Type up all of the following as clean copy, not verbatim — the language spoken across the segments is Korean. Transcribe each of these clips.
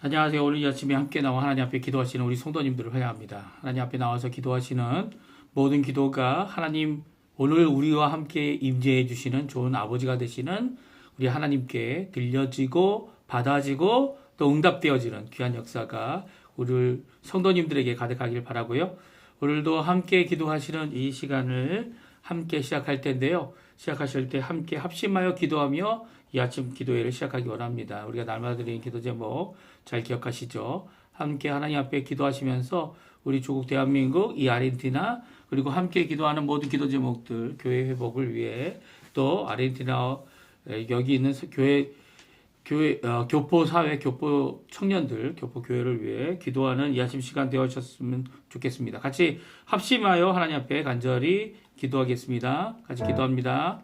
안녕하세요. 오늘 이 아침에 함께 나와 하나님 앞에 기도하시는 우리 성도님들을 환영합니다. 하나님 앞에 나와서 기도하시는 모든 기도가 하나님 오늘 우리와 함께 임재해 주시는 좋은 아버지가 되시는 우리 하나님께 들려지고 받아지고 또 응답되어지는 귀한 역사가 우리 성도님들에게 가득하길 바라고요. 오늘도 함께 기도하시는 이 시간을 함께 시작할 텐데요. 시작하실 때 함께 합심하여 기도하며 이 아침 기도회를 시작하기 원합니다. 우리가 날마다 드리는 기도 제목 잘 기억하시죠? 함께 하나님 앞에 기도하시면서 우리 조국 대한민국, 이 아르헨티나 그리고 함께 기도하는 모든 기도 제목들 교회 회복을 위해 또 아르헨티나 여기 있는 교포 사회, 교포 청년들, 교포 교회를 위해 기도하는 이 아침 시간 되어주셨으면 좋겠습니다. 같이 합심하여 하나님 앞에 간절히 기도하겠습니다. 같이 기도합니다.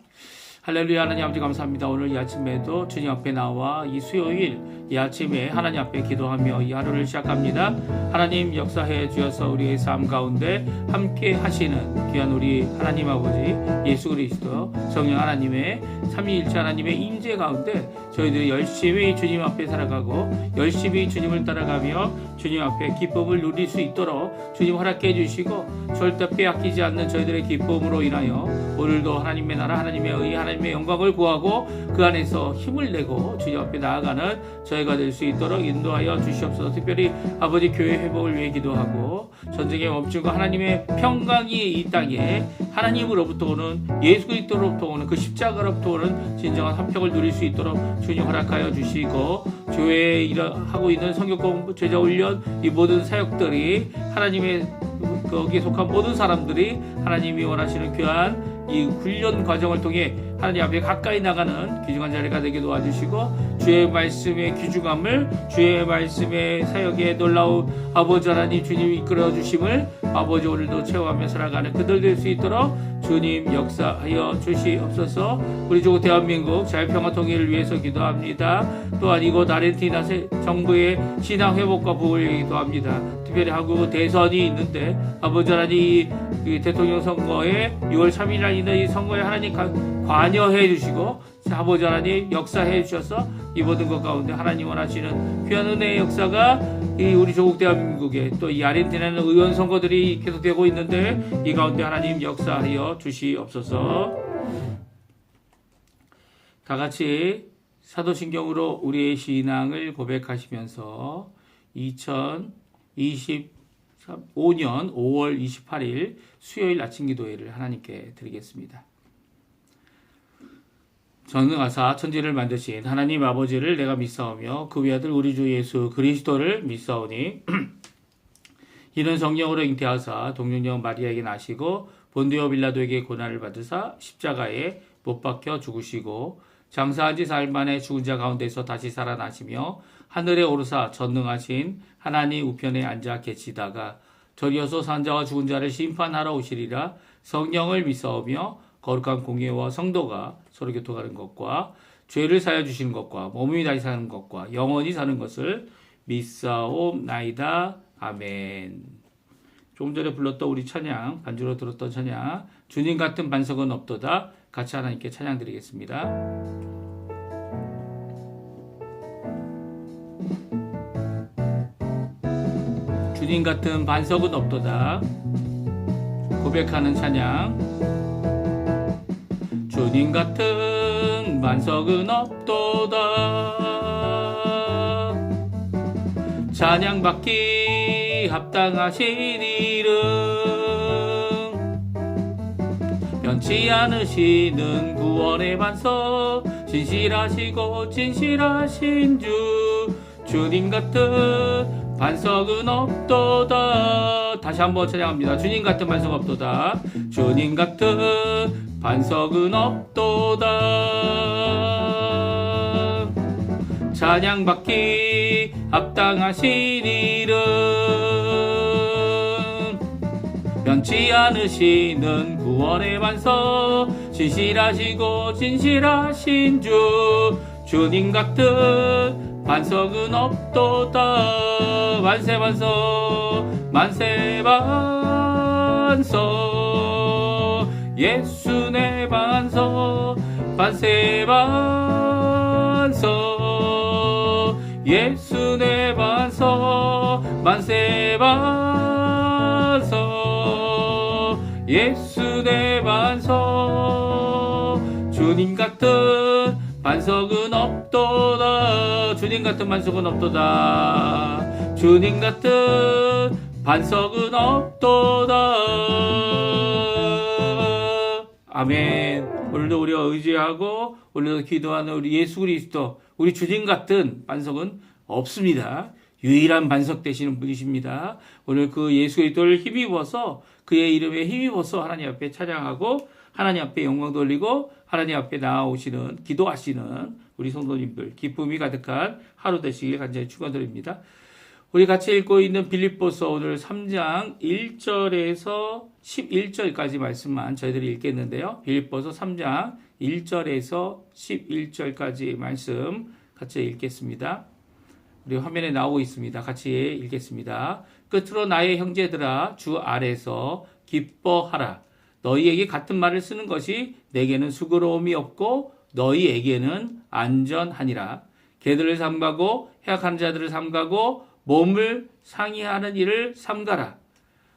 할렐루야. 하나님 아버지 감사합니다. 오늘 이 아침에도 주님 앞에 나와 이 수요일 이 아침에 하나님 앞에 기도하며 이 하루를 시작합니다. 하나님 역사해 주셔서 우리의 삶 가운데 함께 하시는 귀한 우리 하나님 아버지 예수 그리스도 성령 하나님의 삼위일체 하나님의 임재 가운데 저희들이 열심히 주님 앞에 살아가고 열심히 주님을 따라가며 주님 앞에 기쁨을 누릴 수 있도록 주님 허락해 주시고 절대 빼앗기지 않는 저희들의 기쁨으로 인하여 오늘도 하나님의 나라 하나님의 의 하나님의 영광을 구하고 그 안에서 힘을 내고 주님 앞에 나아가는 저희가 될 수 있도록 인도하여 주시옵소서. 특별히 아버지 교회 회복을 위해 기도하고 전쟁의 멈춤과 하나님의 평강이 이 땅에 하나님으로부터 오는 예수 그리스도로부터 오는 그 십자가로부터 오는 진정한 화평을 누릴 수 있도록 주님 허락하여 주시고 교회에 하고 있는 성경 공부 제자 훈련 이 모든 사역들이 하나님의 거기에 속한 모든 사람들이 하나님이 원하시는 귀한 이 훈련 과정을 통해 하나님 앞에 가까이 나가는 귀중한 자리가 되게 도와주시고 주의 말씀의 귀중함을 주의 말씀의 사역의 놀라운 아버지 하나님 주님이 이끌어 주심을 아버지 오늘도 체험하며 살아가는 그들 될 수 있도록 주님 역사하여 주시옵소서. 우리 조국 대한민국 자유평화 통일을 위해서 기도합니다. 또한 이곳 아르헨티나 정부의 신앙 회복과 보호를 위해 기도합니다. 특별히 한국 대선이 있는데 아버지 하나님 이 대통령 선거에 6월 3일 날 있는 이 선거에 하나님 관여해 주시고 아버지 하나님 역사해 주셔서 이 모든 것 가운데 하나님 원하시는 귀한 은혜의 역사가 이 우리 조국 대한민국에 또 이 아르헨티나는 의원 선거들이 계속되고 있는데 이 가운데 하나님 역사하여 주시옵소서. 다 같이 사도신경으로 우리의 신앙을 고백하시면서 2025년 5월 28일 수요일 아침 기도회를 하나님께 드리겠습니다. 전능하사 천지를 만드신 하나님 아버지를 내가 믿사오며 그 외아들 우리 주 예수 그리스도를 믿사오니 이는 성령으로 잉태하사 동정녀 마리아에게 나시고 본디오 빌라도에게 고난을 받으사 십자가에 못 박혀 죽으시고 장사한 지 사흘 만에 죽은 자 가운데서 다시 살아나시며 하늘에 오르사 전능하신 하나님 우편에 앉아 계시다가 저리어서 산자와 죽은 자를 심판하러 오시리라. 성령을 믿사오며 거룩한 공예와 성도가 서로 교통하는 것과 죄를 사하여 주시는 것과 몸이 다시 사는 것과 영원히 사는 것을 믿사옵나이다. 아멘. 조금 전에 불렀던 우리 찬양, 반주로 들었던 찬양, 주님 같은 반석은 없도다. 같이 하나님께 찬양 드리겠습니다. 주님 같은 반석은 없도다. 고백하는 찬양. 주님 같은 반석은 없도다. 찬양받기 합당하신 이름 변치 않으시는 구원의 반석 진실하시고 진실하신 주 주님 같은 반석은 없도다. 다시 한번 찬양합니다. 주님 같은 반석 없도다. 주님 같은 반석은 없도다. 찬양받기 합당하신 이름 변치 않으시는 구원의 반석 진실하시고 진실하신 주 주님 같은 반석은 없도다. 만세 반석 만세 반석 예수 내 반석 반세 반석 예수 내 반석 만세 반석 예수 내 반석 주님 같은 반석은 없도다 주님 같은 반석은 없도다 주님 같은 반석은 없도다 아멘. 오늘도 우리가 의지하고 오늘도 기도하는 우리 예수 그리스도 우리 주님 같은 반석은 없습니다. 유일한 반석 되시는 분이십니다. 오늘 그 예수 그리스도를 힘입어서 그의 이름에 힘입어서 하나님 앞에 찬양하고 하나님 앞에 영광 돌리고 하나님 앞에 나아오시는 기도하시는 우리 성도님들 기쁨이 가득한 하루 되시길 간절히 축원드립니다. 우리 같이 읽고 있는 빌립보서 오늘 3장 1절에서 11절까지 말씀만 저희들이 읽겠는데요. 빌립보서 3장 1절에서 11절까지 말씀 같이 읽겠습니다. 우리 화면에 나오고 있습니다. 같이 읽겠습니다. 끝으로 나의 형제들아 주 아래서 기뻐하라. 너희에게 같은 말을 쓰는 것이 내게는 수고로움이 없고 너희에게는 안전하니라. 개들을 삼가고 해악하는 자들을 삼가고 몸을 상의하는 일을 삼가라.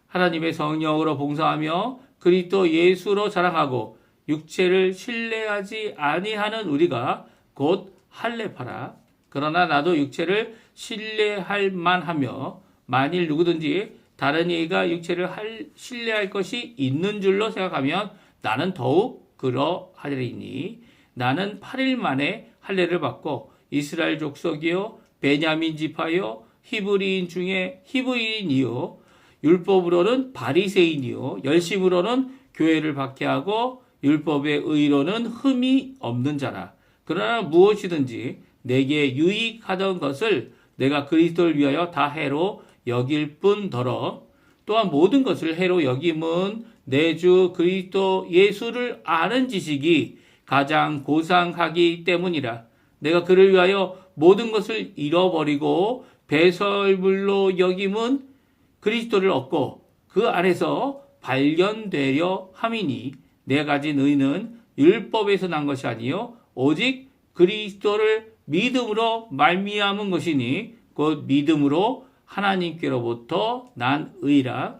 하나님의 성령으로 봉사하며 그리스도 예수로 자랑하고 육체를 신뢰하지 아니하는 우리가 곧 할례파라. 그러나 나도 육체를 신뢰할 만하며 만일 누구든지 다른 이가 육체를 신뢰할 것이 있는 줄로 생각하면 나는 더욱 그러하리니 나는 8일 만에 할례를 받고 이스라엘 족속이요 베냐민 지파요 히브리인 중에 히브리인이요 율법으로는 바리새인이요 열심으로는 교회를 박해하고 율법의 의로는 흠이 없는 자라. 그러나 무엇이든지 내게 유익하던 것을 내가 그리스도를 위하여 다 해로 여길 뿐더러 또한 모든 것을 해로 여김은 내 주 그리스도 예수를 아는 지식이 가장 고상하기 때문이라. 내가 그를 위하여 모든 것을 잃어버리고 배설물로 여김은 그리스도를 얻고 그 안에서 발견되려 함이니 내가 가진 의는 율법에서 난 것이 아니요 오직 그리스도를 믿음으로 말미암은 것이니 곧 믿음으로 하나님께로부터 난 의라.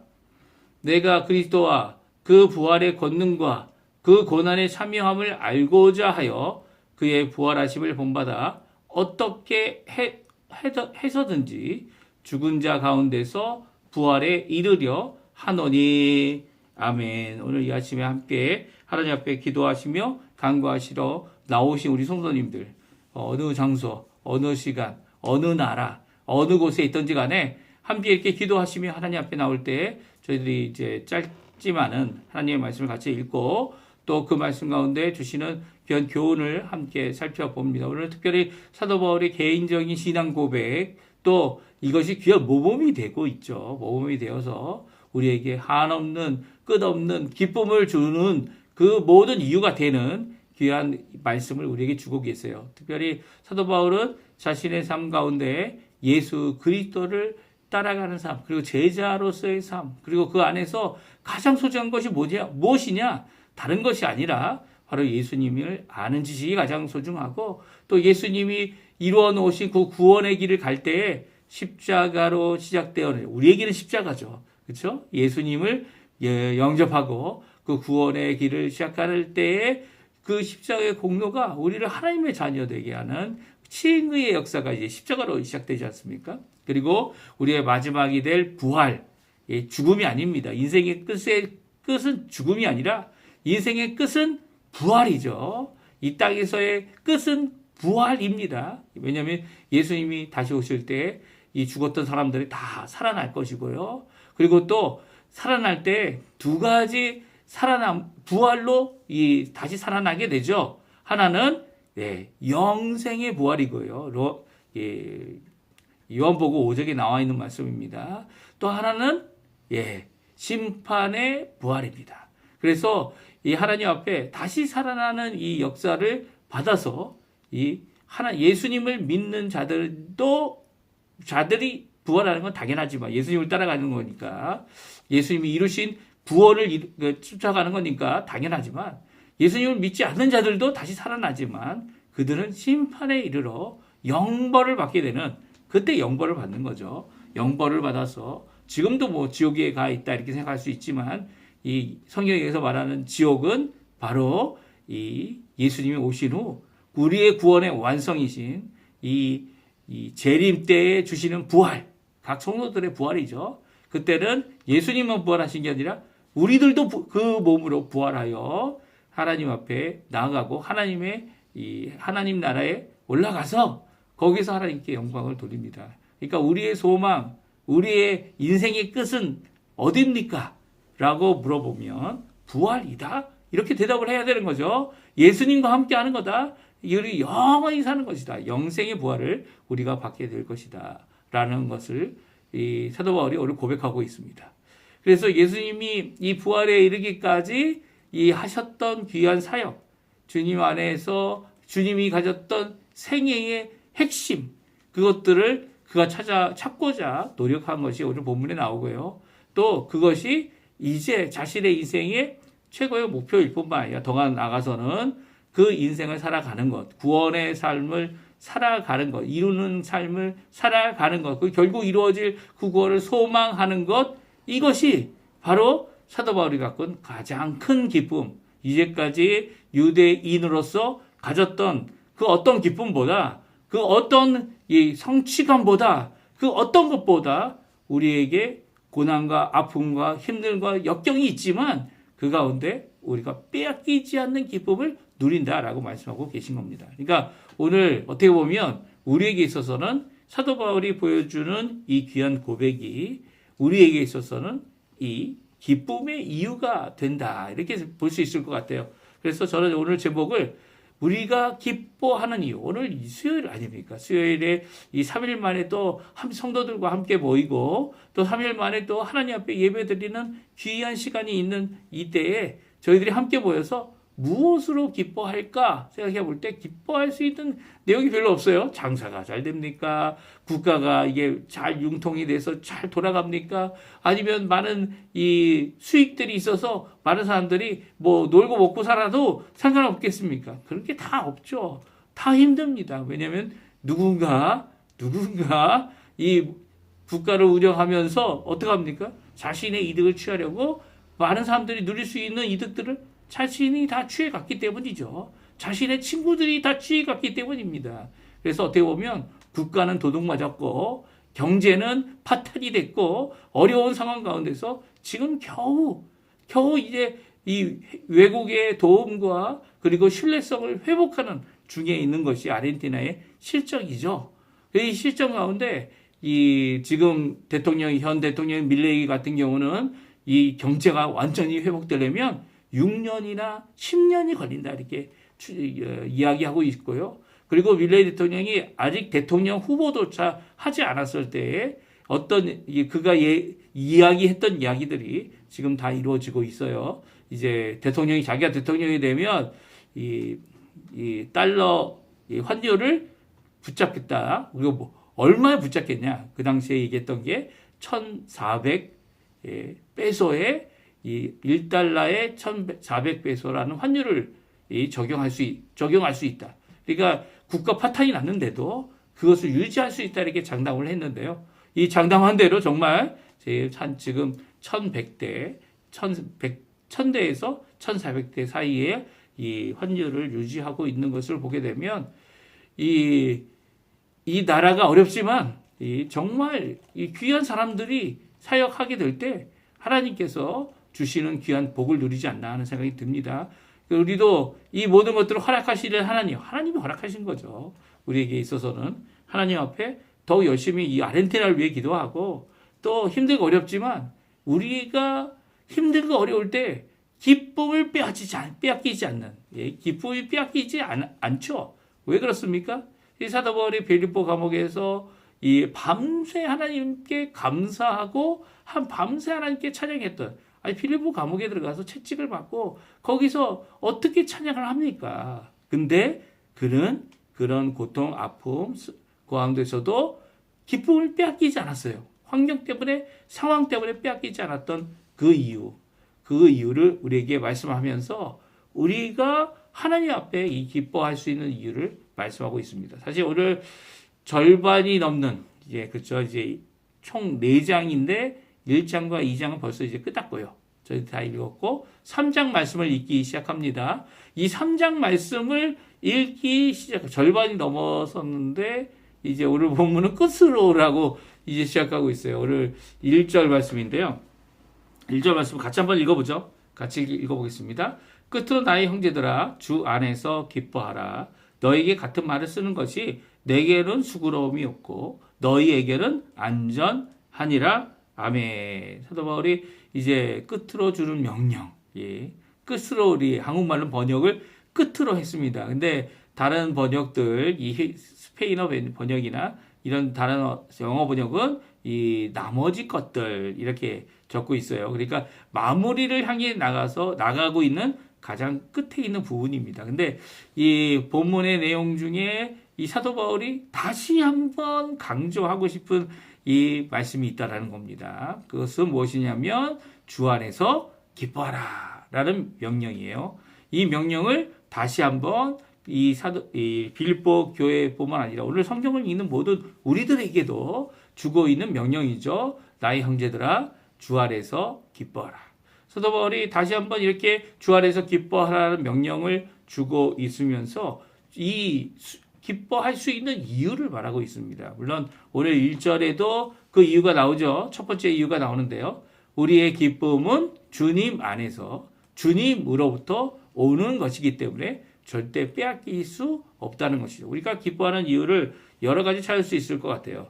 내가 그리스도와 그 부활의 권능과 그 고난의 참여함을 알고자 하여 그의 부활하심을 본받아 어떻게 해서든지 죽은 자 가운데서 부활에 이르려 하노니. 아멘. 오늘 이 아침에 함께 하나님 앞에 기도하시며 간구하시러 나오신 우리 성도님들 어느 장소, 어느 시간, 어느 나라, 어느 곳에 있든지 간에 함께 이렇게 기도하시며 하나님 앞에 나올 때 저희들이 이제 짧지만은 하나님의 말씀을 같이 읽고 또 그 말씀 가운데 주시는 귀한 교훈을 함께 살펴봅니다. 오늘 특별히 사도 바울의 개인적인 신앙 고백 또 이것이 귀한 모범이 되고 있죠. 모범이 되어서 우리에게 한없는 끝없는 기쁨을 주는 그 모든 이유가 되는 귀한 말씀을 우리에게 주고 계세요. 특별히 사도 바울은 자신의 삶 가운데 예수 그리스도를 따라가는 삶, 그리고 제자로서의 삶, 그리고 그 안에서 가장 소중한 것이 무엇이냐? 다른 것이 아니라 바로 예수님을 아는 지식이 가장 소중하고 또 예수님이 이루어 놓으신 그 구원의 길을 갈 때에 십자가로 시작되어 우리에게는 십자가죠. 그렇죠? 예수님을 영접하고 그 구원의 길을 시작할 때에 그 십자가의 공로가 우리를 하나님의 자녀 되게 하는 칭의의 역사가 이제 십자가로 시작되지 않습니까? 그리고 우리의 마지막이 될 부활, 죽음이 아닙니다. 인생의 끝은 죽음이 아니라 인생의 끝은 부활이죠. 이 땅에서의 끝은 부활입니다. 왜냐하면 예수님이 다시 오실 때 이 죽었던 사람들이 다 살아날 것이고요. 그리고 또 살아날 때 두 가지 부활로 다시 살아나게 되죠. 하나는 영생의 부활이고요. 요한복음 5장에 나와 있는 말씀입니다. 또 하나는 심판의 부활입니다. 그래서 이 하나님 앞에 다시 살아나는 이 역사를 받아서 예수님을 믿는 자들이 부활하는 건 당연하지만 예수님을 따라가는 거니까 예수님이 이루신 부활을 쫓아가는 거니까 당연하지만 예수님을 믿지 않는 자들도 다시 살아나지만 그들은 심판에 이르러 영벌을 받게 되는 그때 영벌을 받는 거죠. 영벌을 받아서 지금도 뭐 지옥에 가 있다 이렇게 생각할 수 있지만 이 성경에서 말하는 지옥은 바로 이 예수님이 오신 후 우리의 구원의 완성이신 이 재림 때에 주시는 부활, 각 성도들의 부활이죠. 그때는 예수님만 부활하신 게 아니라 우리들도 그 몸으로 부활하여 하나님 앞에 나아가고 하나님의 이 하나님 나라에 올라가서 거기서 하나님께 영광을 돌립니다. 그러니까 우리의 소망, 우리의 인생의 끝은 어디입니까? 라고 물어보면 부활이다. 이렇게 대답을 해야 되는 거죠. 예수님과 함께 하는 거다. 우리 영원히 사는 것이다. 영생의 부활을 우리가 받게 될 것이다. 라는 것을 이 사도 바울이 오늘 고백하고 있습니다. 그래서 예수님이 이 부활에 이르기까지 이 하셨던 귀한 사역, 주님 안에서 주님이 가졌던 생애의 핵심, 그것들을 그가 찾고자 노력한 것이 오늘 본문에 나오고요. 또 그것이 이제 자신의 인생의 최고의 목표일 뿐만 아니라 더 나아가서는 그 인생을 살아가는 것, 구원의 삶을 살아가는 것, 이루는 삶을 살아가는 것, 그 결국 이루어질 그 구원을 소망하는 것, 이것이 바로 사도 바울이 갖고 가장 큰 기쁨, 이제까지 유대인으로서 가졌던 그 어떤 기쁨보다, 그 어떤 이 성취감보다, 그 어떤 것보다 우리에게 고난과 아픔과 힘듦과 역경이 있지만 그 가운데 우리가 빼앗기지 않는 기쁨을 누린다라고 말씀하고 계신 겁니다. 그러니까 오늘 어떻게 보면 우리에게 있어서는 사도 바울이 보여주는 이 귀한 고백이 우리에게 있어서는 이 기쁨의 이유가 된다. 이렇게 볼 수 있을 것 같아요. 그래서 저는 오늘 제목을 우리가 기뻐하는 이유, 오늘 수요일 아닙니까? 수요일에 이 3일 만에 또 성도들과 함께 모이고 또 3일 만에 또 하나님 앞에 예배드리는 귀한 시간이 있는 이때에 저희들이 함께 모여서 무엇으로 기뻐할까 생각해 볼 때 기뻐할 수 있는 내용이 별로 없어요. 장사가 잘 됩니까? 국가가 이게 잘 융통이 돼서 잘 돌아갑니까? 아니면 많은 이 수익들이 있어서 많은 사람들이 뭐 놀고 먹고 살아도 상관없겠습니까? 그런 게 다 없죠. 다 힘듭니다. 왜냐하면 누군가 이 국가를 운영하면서 어떻게 합니까? 자신의 이득을 취하려고 많은 사람들이 누릴 수 있는 이득들을 자신이 다 취해갔기 때문이죠. 자신의 친구들이 다 취해갔기 때문입니다. 그래서 어떻게 보면 국가는 도둑맞았고 경제는 파탄이 됐고 어려운 상황 가운데서 지금 겨우 이제 이 외국의 도움과 그리고 신뢰성을 회복하는 중에 있는 것이 아르헨티나의 실정이죠. 이 실정 가운데 이 지금 현 대통령 밀레이 같은 경우는 이 경제가 완전히 회복되려면 6년이나 10년이 걸린다 이렇게 이야기하고 있고요. 그리고 밀레이 대통령이 아직 대통령 후보조차 하지 않았을 때에 어떤 그가 이야기했던 이야기들이 지금 다 이루어지고 있어요. 이제 자기가 대통령이 되면 이 달러 환율을 붙잡겠다. 그리고 뭐 얼마에 붙잡겠냐? 그 당시에 얘기했던 게 1,400 페소에 이 1달러에 1,400페소라는 환율을 적용할 수 있다. 그러니까 국가 파탄이 났는데도 그것을 유지할 수 있다 이렇게 장담을 했는데요. 이 장담한 대로 정말 지금 1,100대, 1,000대에서 1,400대 사이에 이 환율을 유지하고 있는 것을 보게 되면 이 나라가 어렵지만 정말 이 귀한 사람들이 사역하게 될 때 하나님께서 주시는 귀한 복을 누리지 않나 하는 생각이 듭니다. 우리도 이 모든 것들을 허락하시는 하나님이 허락하신 거죠. 우리에게 있어서는 하나님 앞에 더욱 열심히 이 아르헨티나를 위해 기도하고 또 힘들고 어렵지만 우리가 힘들고 어려울 때 기쁨을 빼앗기지 않는 기쁨이 빼앗기지 않죠. 왜 그렇습니까? 이 사도 바울이 빌립보 감옥에서 이 밤새 하나님께 감사하고 밤새 하나님께 찬양했던 빌립보 감옥에 들어가서 채찍을 받고 거기서 어떻게 찬양을 합니까? 근데 그는 그런 고통, 아픔 가운데서도 기쁨을 빼앗기지 않았어요. 환경 때문에 상황 때문에 빼앗기지 않았던 그 이유를 우리에게 말씀하면서 우리가 하나님 앞에 이 기뻐할 수 있는 이유를 말씀하고 있습니다. 사실 오늘 절반이 넘는 그렇죠. 이제 총 4장인데 1장과 2장은 벌써 이제 끝났고요. 저희 다 읽었고 3장 말씀을 읽기 시작합니다. 이 3장 말씀을 읽기 시작, 절반이 넘어섰는데 이제 오늘 본문은 끝으로 오라고 이제 시작하고 있어요. 오늘 1절 말씀인데요. 1절 말씀 같이 한번 읽어보죠. 같이 읽어보겠습니다. 끝으로 나의 형제들아 주 안에서 기뻐하라. 너에게 같은 말을 쓰는 것이 내게는 수고로움이 없고 너희에게는 안전하니라. 아멘. 사도 바울이 이제 끝으로 주는 명령, 예. 끝으로 우리 한국말로 번역을 끝으로 했습니다. 근데 다른 번역들, 이 스페인어 번역이나 이런 다른 영어 번역은 이 나머지 것들 이렇게 적고 있어요. 그러니까 마무리를 향해 나가고 있는 가장 끝에 있는 부분입니다. 근데 이 본문의 내용 중에 이 사도 바울이 다시 한번 강조하고 싶은 이 말씀이 있다라는 겁니다. 그것은 무엇이냐면 주 안에서 기뻐하라 라는 명령이에요. 이 명령을 다시 한번 이 빌립보 교회뿐만 아니라 오늘 성경을 읽는 모든 우리들에게도 주고 있는 명령이죠. 나의 형제들아 주 안에서 기뻐하라. 사도 바울이 다시 한번 이렇게 주 안에서 기뻐하라는 명령을 주고 있으면서 이 기뻐할 수 있는 이유를 말하고 있습니다. 물론 오늘 1절에도 그 이유가 나오죠. 첫 번째 이유가 나오는데요. 우리의 기쁨은 주님 안에서 주님으로부터 오는 것이기 때문에 절대 빼앗길 수 없다는 것이죠. 우리가 기뻐하는 이유를 여러 가지 찾을 수 있을 것 같아요.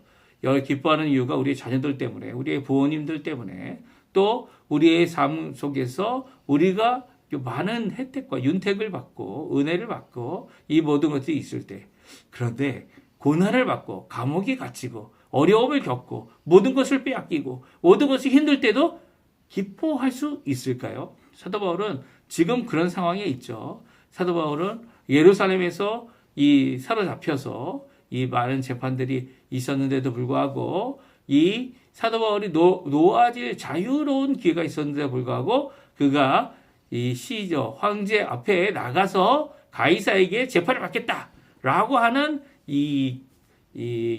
기뻐하는 이유가 우리의 자녀들 때문에, 우리의 부모님들 때문에, 또 우리의 삶 속에서 우리가 많은 혜택과 윤택을 받고 은혜를 받고 이 모든 것들이 있을 때, 그런데 고난을 받고 감옥에 갇히고 어려움을 겪고 모든 것을 빼앗기고 모든 것이 힘들 때도 기뻐할 수 있을까요? 사도 바울은 지금 그런 상황에 있죠. 사도 바울은 예루살렘에서 이 사로잡혀서 이 많은 재판들이 있었는데도 불구하고 이 사도 바울이 놓아질 자유로운 기회가 있었는데도 불구하고 그가 이 시저 황제 앞에 나가서 가이사에게 재판을 받겠다라고 하는 이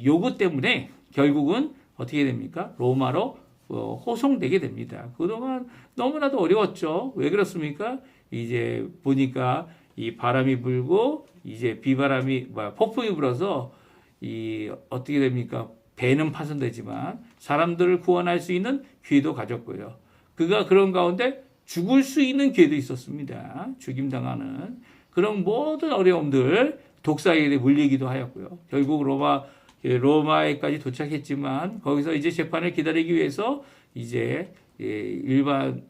요구 때문에 결국은 어떻게 됩니까? 로마로 호송되게 됩니다. 그동안 너무나도 어려웠죠. 왜 그렇습니까? 이제 보니까 이 바람이 불고 이제 폭풍이 불어서 이 어떻게 됩니까? 배는 파손되지만 사람들을 구원할 수 있는 기회도 가졌고요. 그가 그런 가운데 죽을 수 있는 기회도 있었습니다. 죽임당하는 그런 모든 어려움들 독사에게 물리기도 하였고요. 결국 로마에까지 도착했지만 거기서 이제 재판을 기다리기 위해서 이제 일반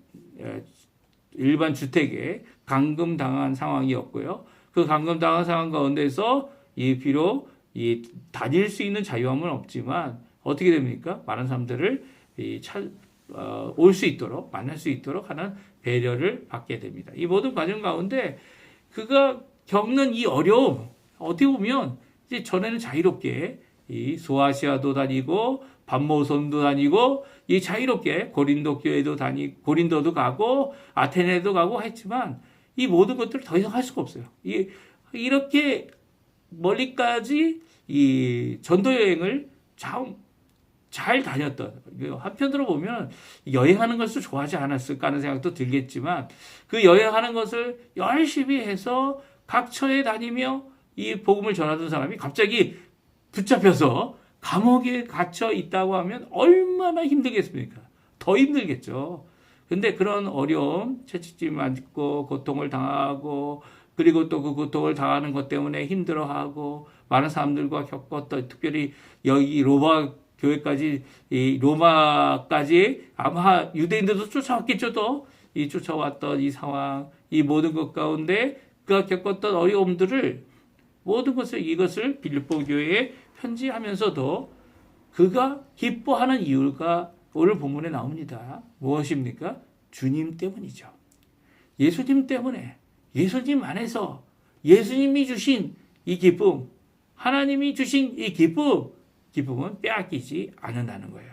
주택에 감금당한 상황이었고요. 그 감금당한 상황 가운데서 비록 다닐 수 있는 자유함은 없지만 어떻게 됩니까? 많은 사람들을 올 수 있도록 만날 수 있도록 하는 배려를 받게 됩니다. 이 모든 과정 가운데 그가 겪는 이 어려움 어떻게 보면 이제 전에는 자유롭게 이 소아시아도 다니고 반모섬도 다니고 이 자유롭게 고린도도 가고 아테네도 가고 했지만 이 모든 것들을 더 이상 할 수가 없어요. 이렇게 멀리까지 이 전도 여행을 잘 다녔던, 한편으로 보면 여행하는 것을 좋아하지 않았을까 하는 생각도 들겠지만 그 여행하는 것을 열심히 해서 각처에 다니며 이 복음을 전하던 사람이 갑자기 붙잡혀서 감옥에 갇혀 있다고 하면 얼마나 힘들겠습니까? 더 힘들겠죠. 근데 그런 어려움, 채찍질 맞고 고통을 당하고 그리고 또 그 고통을 당하는 것 때문에 힘들어하고 많은 사람들과 겪었던, 특별히 여기 로마까지 아마 유대인들도 쫓아왔겠죠. 또 이 쫓아왔던 이 상황, 이 모든 것 가운데 그가 겪었던 어려움들을 이것을 빌립보 교회에 편지하면서도 그가 기뻐하는 이유가 오늘 본문에 나옵니다. 무엇입니까? 주님 때문이죠. 예수님 때문에, 예수님 안에서 예수님이 주신 이 기쁨, 하나님이 주신 이 기쁨은 빼앗기지 않는다는 거예요.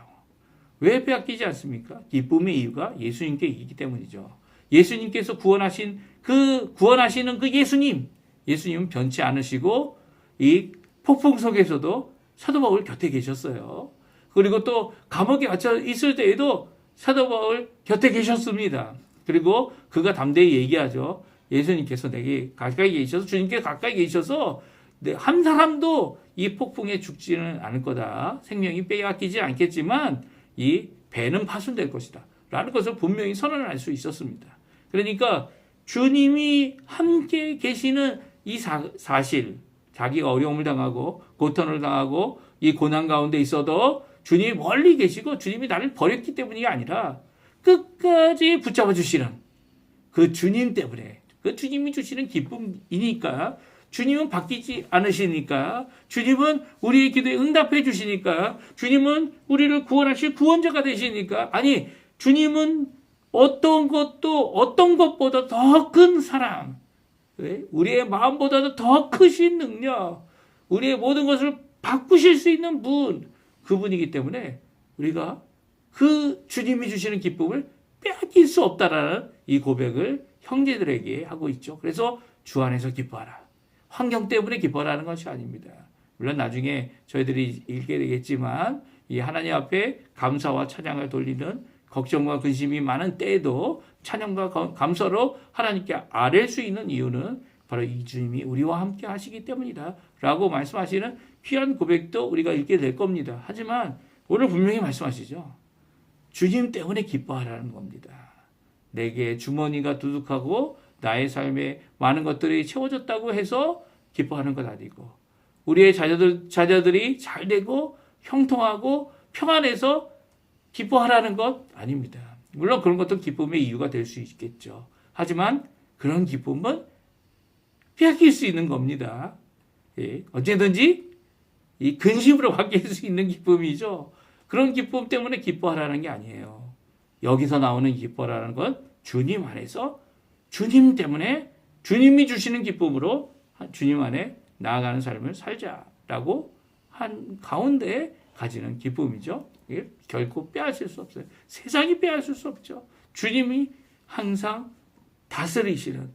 왜 빼앗기지 않습니까? 기쁨의 이유가 예수님께 있기 때문이죠. 예수님께서 구원하시는 그 예수님은 변치 않으시고 이 폭풍 속에서도 사도 바울 곁에 계셨어요. 그리고 또 감옥에 갇혀 있을 때에도 사도 바울 곁에 계셨습니다. 그리고 그가 담대히 얘기하죠. 예수님께서 내게 가까이 계셔서, 주님께 가까이 계셔서 한 사람도 이 폭풍에 죽지는 않을 거다. 생명이 빼앗기지 않겠지만 이 배는 파손될 것이다. 라는 것을 분명히 선언을 할 수 있었습니다. 그러니까 주님이 함께 계시는 이 사실, 자기가 어려움을 당하고 고통을 당하고 이 고난 가운데 있어도 주님이 멀리 계시고 주님이 나를 버렸기 때문이 아니라 끝까지 붙잡아 주시는 그 주님 때문에, 그 주님이 주시는 기쁨이니까, 주님은 바뀌지 않으시니까, 주님은 우리의 기도에 응답해 주시니까, 주님은 우리를 구원하실 구원자가 되시니까, 아니 주님은 어떤 것보다 더 큰 사랑, 우리의 마음보다도 더 크신 능력, 우리의 모든 것을 바꾸실 수 있는 분, 그분이기 때문에 우리가 그 주님이 주시는 기쁨을 빼앗길 수 없다라는 이 고백을 형제들에게 하고 있죠. 그래서 주 안에서 기뻐하라. 환경 때문에 기뻐하라는 것이 아닙니다. 물론 나중에 저희들이 읽게 되겠지만 이 하나님 앞에 감사와 찬양을 돌리는 걱정과 근심이 많은 때에도 찬양과 감사로 하나님께 아뢰 수 있는 이유는 바로 이 주님이 우리와 함께 하시기 때문이다 라고 말씀하시는 귀한 고백도 우리가 읽게 될 겁니다. 하지만 오늘 분명히 말씀하시죠. 주님 때문에 기뻐하라는 겁니다. 내게 주머니가 두둑하고 나의 삶에 많은 것들이 채워졌다고 해서 기뻐하는 것 아니고, 우리의 자녀들이 잘 되고 형통하고 평안해서 기뻐하라는 것 아닙니다. 물론 그런 것도 기쁨의 이유가 될 수 있겠죠. 하지만 그런 기쁨은 빼앗길 수 있는 겁니다. 예, 언제든지 이 근심으로 바뀔 수 있는 기쁨이죠. 그런 기쁨 때문에 기뻐하라는 게 아니에요. 여기서 나오는 기뻐라는 건 주님 안에서 주님 때문에 주님이 주시는 기쁨으로 주님 안에 나아가는 삶을 살자라고 한 가운데 가지는 기쁨이죠. 이게 결코 빼앗을 수 없어요. 세상이 빼앗을 수 없죠. 주님이 항상 다스리시는,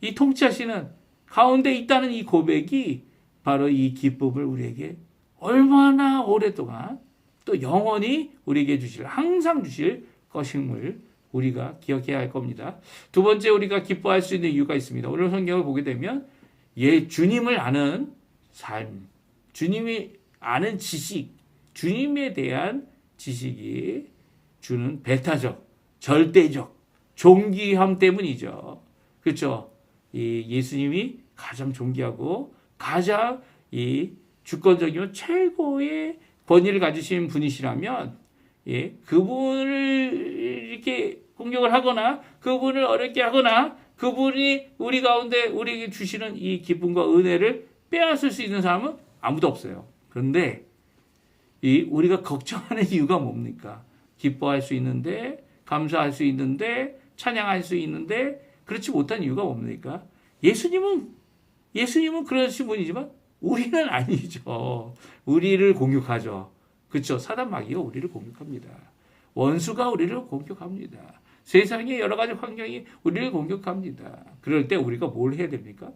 이 통치하시는 가운데 있다는 이 고백이 바로 이 기쁨을 우리에게 얼마나 오랫동안 또 영원히 우리에게 항상 주실 것임을 우리가 기억해야 할 겁니다. 두 번째, 우리가 기뻐할 수 있는 이유가 있습니다. 오늘 성경을 보게 되면 주님을 아는 삶, 주님이 아는 지식, 주님에 대한 지식이 주는 배타적, 절대적 존귀함 때문이죠. 그렇죠? 이 예수님이 가장 존귀하고 가장 이 주권적이고 최고의 권위를 가지신 분이시라면, 그분을 이렇게 공격을 하거나 그분을 어렵게 하거나 그분이 우리 가운데 우리에게 주시는 이 기쁨과 은혜를 빼앗을 수 있는 사람은 아무도 없어요. 그런데 우리가 걱정하는 이유가 뭡니까? 기뻐할 수 있는데, 감사할 수 있는데, 찬양할 수 있는데 그렇지 못한 이유가 뭡니까? 예수님은 그러신 분이지만 우리는 아니죠. 우리를 공격하죠. 그렇죠? 사단 마귀가 우리를 공격합니다. 원수가 우리를 공격합니다. 세상의 여러 가지 환경이 우리를 공격합니다. 그럴 때 우리가 뭘 해야 됩니까?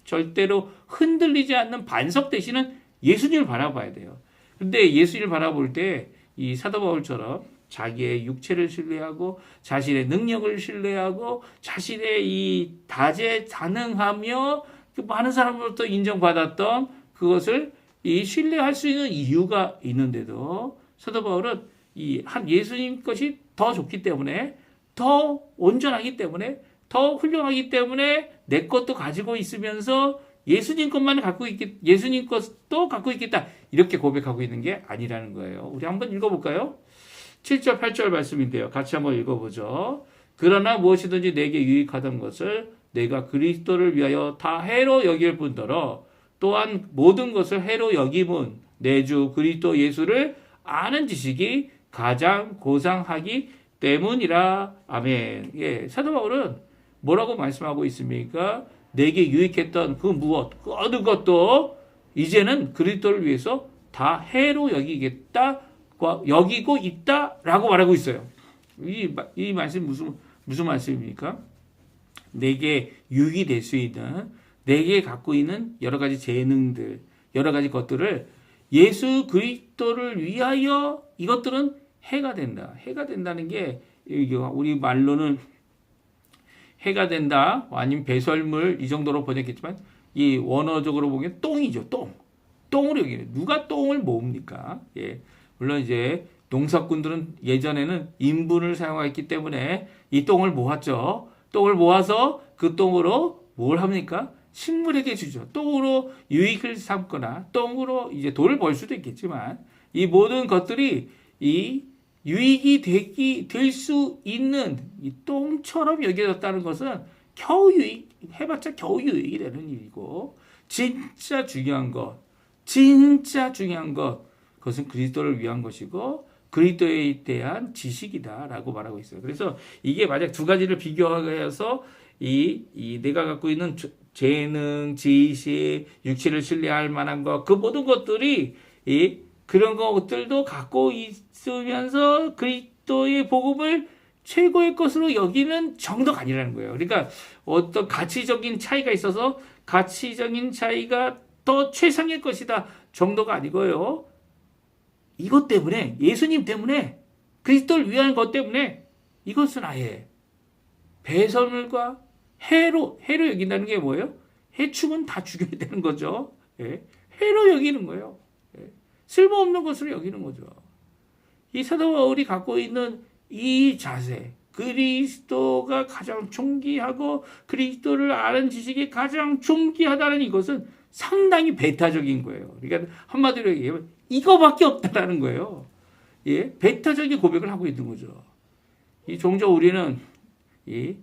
절대로 흔들리지 않는 반석 되시는 예수님을 바라봐야 돼요. 근데 예수님을 바라볼 때 이 사도 바울처럼 자기의 육체를 신뢰하고 자신의 능력을 신뢰하고 자신의 이 다재다능하며 많은 사람으로부터 인정받았던 그것을 신뢰할 수 있는 이유가 있는데도 사도 바울은 한 예수님 것이 더 좋기 때문에, 더 온전하기 때문에, 더 훌륭하기 때문에 내 것도 가지고 있으면서 예수님 것도 갖고 있겠다, 이렇게 고백하고 있는 게 아니라는 거예요. 우리 한번 읽어볼까요? 7절 8절 말씀인데요. 같이 한번 읽어보죠. 그러나 무엇이든지 내게 유익하던 것을 내가 그리스도를 위하여 다 해로 여길 뿐더러 또한 모든 것을 해로 여김은 내 주 그리스도 예수를 아는 지식이 가장 고상하기 때문이라. 아멘. 사도 바울은 뭐라고 말씀하고 있습니까? 내게 유익했던 그 무엇, 그 어느 것도 이제는 그리스도를 위해서 다 해로 여기고 있다라고 말하고 있어요. 이 말씀 무슨 말씀입니까? 내게 유익이 될 수 있는, 내게 갖고 있는 여러 가지 재능들, 여러 가지 것들을 예수 그리스도를 위하여 이것들은 해가 된다. 해가 된다는 게 우리 말로는 해가 된다. 아니면 배설물 이 정도로 번역했지만 이 원어적으로 보기엔 똥이죠. 똥. 똥으로 여기는 누가 똥을 모읍니까? 예. 물론 이제 농사꾼들은 예전에는 인분을 사용했기 때문에 이 똥을 모았죠. 똥을 모아서 그 똥으로 뭘 합니까? 식물에게 주죠. 똥으로 유익을 삼거나 똥으로 이제 돈을 벌 수도 있겠지만 이 모든 것들이 이 유익이 될 수 있는 이 똥처럼 여겨졌다는 것은 겨우 해봤자 겨우 유익이 되는 일이고 진짜 중요한 것, 그것은 그리스도를 위한 것이고 그리스도에 대한 지식이다라고 말하고 있어요. 그래서 이게 만약 두 가지를 비교해서 이 내가 갖고 있는 재능, 지식, 육체를 신뢰할 만한 것, 그 모든 것들이 그런 것들도 갖고 있으면서 그리스도의 복음을 최고의 것으로 여기는 정도가 아니라는 거예요. 그러니까 어떤 가치적인 차이가 있어서 가치적인 차이가 더 최상의 것이다 정도가 아니고요. 이것 때문에 예수님 때문에 그리스도를 위한 것 때문에 이것은 아예 배설물과 해로 여긴다는 게 뭐예요? 해충은 다 죽여야 되는 거죠. 예. 해로 여기는 거예요. 예. 쓸모없는 것으로 여기는 거죠. 이 사도 바울이 갖고 있는 이 자세, 그리스도가 가장 존귀하고 그리스도를 아는 지식이 가장 존귀하다는 이것은 상당히 배타적인 거예요. 그러니까 한마디로 얘기하면 이거밖에 없다라는 거예요. 예, 배타적인 고백을 하고 있는 거죠. 이 종종 우리는 이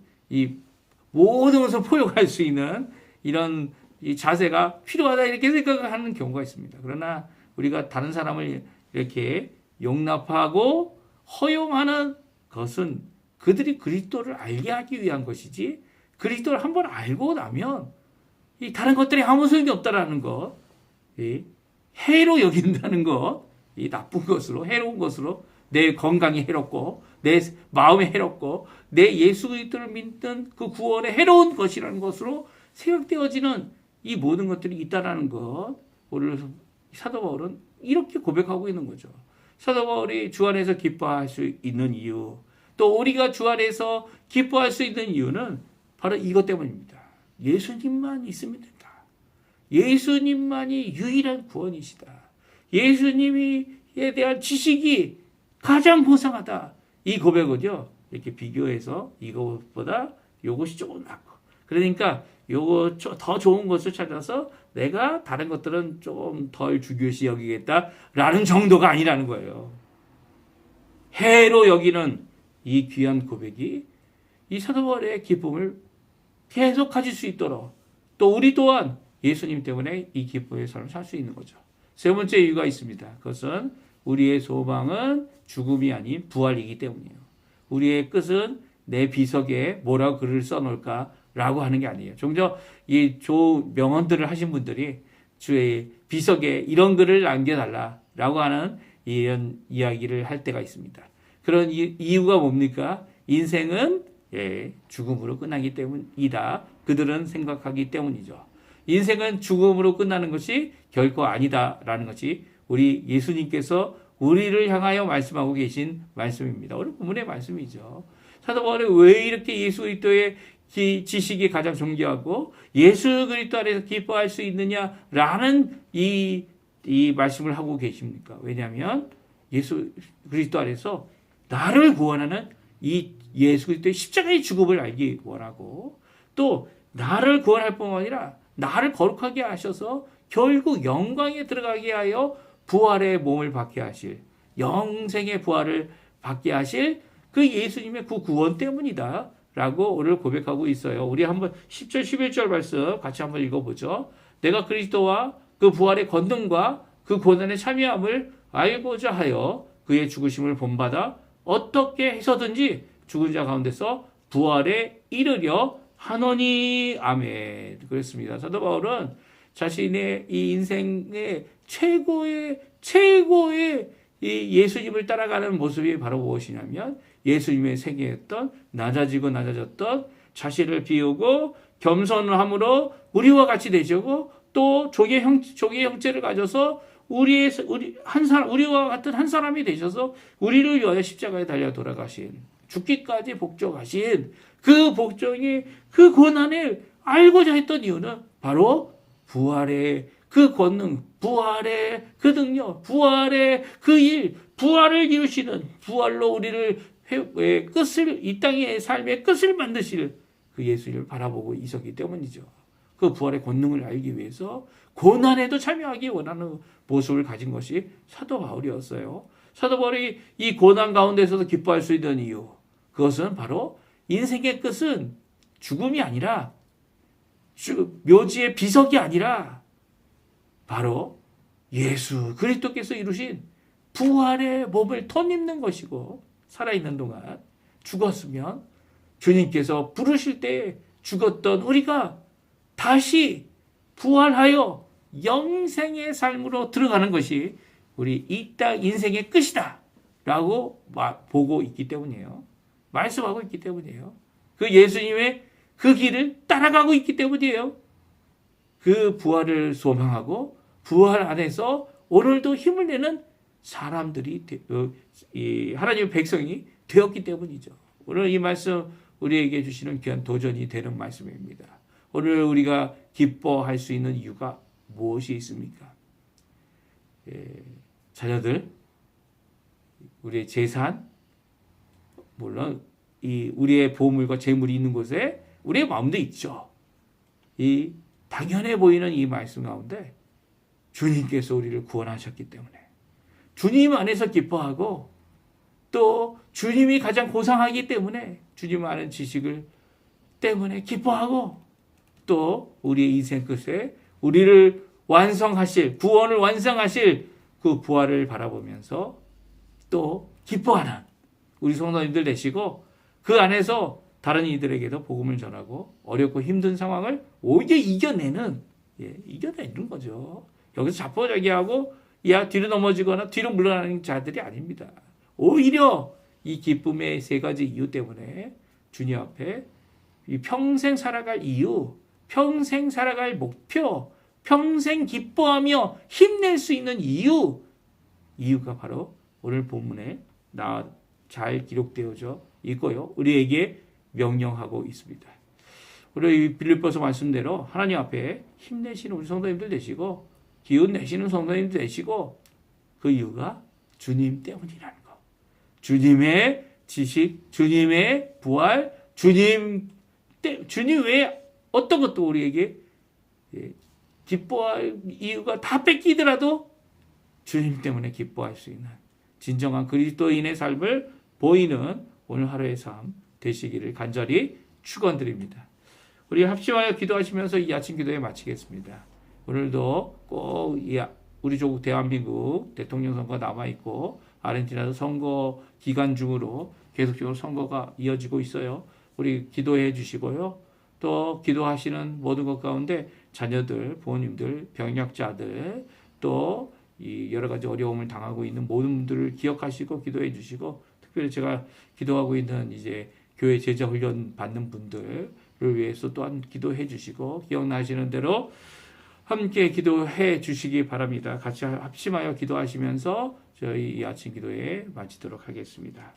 모든 것을 포용할 수 있는 이런 이 자세가 필요하다 이렇게 생각하는 경우가 있습니다. 그러나 우리가 다른 사람을 이렇게 용납하고 허용하는 것은 그들이 그리스도를 알게 하기 위한 것이지 그리스도를 한번 알고 나면 이 다른 것들이 아무 소용이 없다라는 것, 이 해로 여긴다는 것, 이 나쁜 것으로 해로운 것으로 내 건강이 해롭고 내 마음이 해롭고 내 예수 그리스도를 믿는 그 구원의 해로운 것이라는 것으로 생각되어지는 이 모든 것들이 있다라는 것, 오늘 사도 바울은 이렇게 고백하고 있는 거죠. 사도 바울이 주 안에서 기뻐할 수 있는 이유, 또 우리가 주 안에서 기뻐할 수 있는 이유는 바로 이것 때문입니다. 예수님만 있으면 된다. 예수님만이 유일한 구원이시다. 예수님에 대한 지식이 가장 보상하다. 이 고백은요, 이렇게 비교해서 이것보다 이것이 조금 낫고. 그러니까 요거 더 좋은 것을 찾아서 내가 다른 것들은 좀 덜 중요시 여기겠다라는 정도가 아니라는 거예요. 해로 여기는 이 귀한 고백이 이 사도 바울의 기쁨을 계속 가질 수 있도록 또 우리 또한 예수님 때문에 이 기쁨의 삶을 살 수 있는 거죠. 세 번째 이유가 있습니다. 그것은 우리의 소망은 죽음이 아닌 부활이기 때문이에요. 우리의 끝은 내 비석에 뭐라고 글을 써놓을까라고 하는 게 아니에요. 종종 이 명언들을 하신 분들이 주의 비석에 이런 글을 남겨달라라고 하는 이런 이야기를 할 때가 있습니다. 그런 이유가 뭡니까? 인생은 죽음으로 끝나기 때문이다. 그들은 생각하기 때문이죠. 인생은 죽음으로 끝나는 것이 결코 아니다라는 것이 우리 예수님께서 우리를 향하여 말씀하고 계신 말씀입니다. 오늘 본문의 말씀이죠. 사도 바울이 왜 이렇게 예수 그리스도의 지식이 가장 존귀하고 예수 그리스도 안에서 기뻐할 수 있느냐라는 이 말씀을 하고 계십니까? 왜냐하면 예수 그리스도 안에서 나를 구원하는 이 예수 그리스도의 십자가의 죽음을 알기 원하고 또 나를 구원할 뿐만 아니라 나를 거룩하게 하셔서 결국 영광에 들어가게 하여 부활의 몸을 받게 하실 영생의 부활을 받게 하실 그 예수님의 그 구원 때문이다 라고 오늘 고백하고 있어요. 우리 한번 10절 11절 말씀 같이 한번 읽어보죠. 내가 그리스도와 그 부활의 권능과 그 고난의 참여함을 알고자 하여 그의 죽으심을 본받아 어떻게 해서든지 죽은 자 가운데서 부활에 이르려 하노니. 아멘. 그렇습니다. 사도 바울은 자신의 이 인생의 최고의 이 예수님을 따라가는 모습이 바로 무엇이냐면 예수님의 생애였던 낮아졌던 자신을 비우고 겸손함으로 우리와 같이 되시고 또 조개 형체를 가져서 우리와 같은 한 사람이 되셔서 우리를 위하여 십자가에 달려 돌아가신, 죽기까지 복종하신 그 복종이, 그 고난을 알고자 했던 이유는 바로 부활의 그 권능, 부활의 그 능력, 부활의 그 일, 부활을 이루시는, 부활로 우리를 끝을, 이 땅의 삶의 끝을 만드실 그 예수님을 바라보고 있었기 때문이죠. 그 부활의 권능을 알기 위해서 고난에도 참여하기 원하는 모습을 가진 것이 사도 바울이었어요. 사도 바울이 이 고난 가운데서도 기뻐할 수 있는 이유, 그것은 바로 인생의 끝은 죽음이 아니라, 묘지의 비석이 아니라 바로 예수 그리스도께서 이루신 부활의 몸을 덧입는 것이고, 살아있는 동안 죽었으면 주님께서 부르실 때 죽었던 우리가 다시 부활하여 영생의 삶으로 들어가는 것이 우리 이 땅 인생의 끝이다 라고 보고 있기 때문이에요. 말씀하고 있기 때문이에요. 그 예수님의 그 길을 따라가고 있기 때문이에요. 그 부활을 소망하고 부활 안에서 오늘도 힘을 내는 사람들이, 하나님의 백성이 되었기 때문이죠. 오늘 이 말씀 우리에게 주시는 귀한 도전이 되는 말씀입니다. 오늘 우리가 기뻐할 수 있는 이유가 무엇이 있습니까? 자녀들, 우리의 재산, 물론 우리의 보물과 재물이 있는 곳에 우리의 마음도 있죠. 이 당연해 보이는 이 말씀 가운데 주님께서 우리를 구원하셨기 때문에 주님 안에서 기뻐하고, 또 주님이 가장 고상하기 때문에 주님 아는 지식을 때문에 기뻐하고, 또 우리의 인생 끝에 우리를 완성하실, 구원을 완성하실 그 부활을 바라보면서 또 기뻐하는 우리 성도님들 되시고, 그 안에서 다른 이들에게도 복음을 전하고 어렵고 힘든 상황을 오히려 이겨내는 거죠. 여기서 자포자기하고 뒤로 넘어지거나 뒤로 물러나는 자들이 아닙니다. 오히려 이 기쁨의 세 가지 이유 때문에 주님 앞에 이 평생 살아갈 이유, 평생 살아갈 목표, 평생 기뻐하며 힘낼 수 있는 이유가 바로 오늘 본문에 잘 기록되어져 있고요. 우리에게 명령하고 있습니다. 우리 빌립보서 말씀대로 하나님 앞에 힘내시는 우리 성도님들 되시고, 기운 내시는 성도님들 되시고, 그 이유가 주님 때문이라는 거. 주님의 지식, 주님의 부활, 주님 외에 어떤 것도 우리에게 기뻐할 이유가 다 뺏기더라도 주님 때문에 기뻐할 수 있는 진정한 그리스도인의 삶을 보이는 오늘 하루의 삶 되시기를 간절히 축원드립니다. 우리 합심하여 기도하시면서 이 아침 기도에 마치겠습니다. 오늘도 꼭 우리 조국 대한민국 대통령 선거가 남아있고, 아르헨티나도 선거 기간 중으로 계속적으로 선거가 이어지고 있어요. 우리 기도해 주시고요. 또 기도하시는 모든 것 가운데 자녀들, 부모님들, 병약자들, 또 이 여러 가지 어려움을 당하고 있는 모든 분들을 기억하시고 기도해 주시고, 특별히 제가 기도하고 있는 이제 교회 제자 훈련 받는 분들을 위해서 또한 기도해 주시고, 기억나시는 대로 함께 기도해 주시기 바랍니다. 같이 합심하여 기도하시면서 저희 이 아침 기도에 마치도록 하겠습니다.